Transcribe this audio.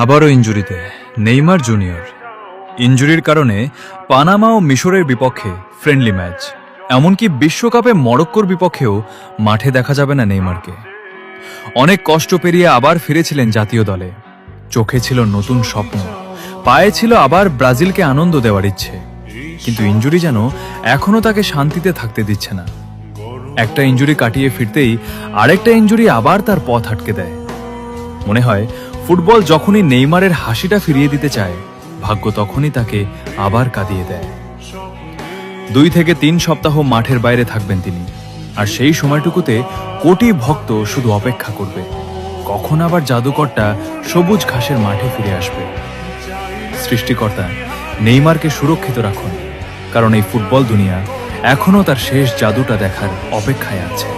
আবারও ইনজুরিতে Neymar junior. ইনজুরির কারণে Panama ও মিশরের বিপক্ষে ফ্রেন্ডলি ম্যাচ, এমনকি বিশ্বকাপে মরক্কোর বিপক্ষেও মাঠে দেখা যাবে না নেইমারকে। অনেক কষ্ট পেরিয়ে আবার ফিরেছিলেন জাতীয় দলে। চোখে ছিল নতুন স্বপ্ন, পায়ে ছিল আবার ব্রাজিলকে আনন্দ দেওয়ার ইচ্ছে। কিন্তু ইনজুরি যেন এখনো তাকে শান্তিতে থাকতে দিচ্ছে না। একটা ইনজুরি কাটিয়ে ফিরতেই আরেকটা ইনজুরি আবার তার পথ আটকে দেয়। মনে হয় ফুটবল যখনই নেইমারের হাসিটা ফিরিয়ে দিতে চায়, ভাগ্য তখনই তাকে আবার কাঁদিয়ে দেয়। 2 থেকে 3 সপ্তাহ মাঠের বাইরে থাকবেন তিনি, আর সেই সময়টুকুতে কোটি ভক্ত শুধু অপেক্ষা করবে কখন আবার জাদুকরটা সবুজ ঘাসের মাঠে ফিরে আসবে। সৃষ্টিকর্তা নেইমারকে সুরক্ষিত রাখুন, কারণ এই ফুটবল দুনিয়া এখনো তার শেষ জাদুটা দেখার অপেক্ষায় আছে।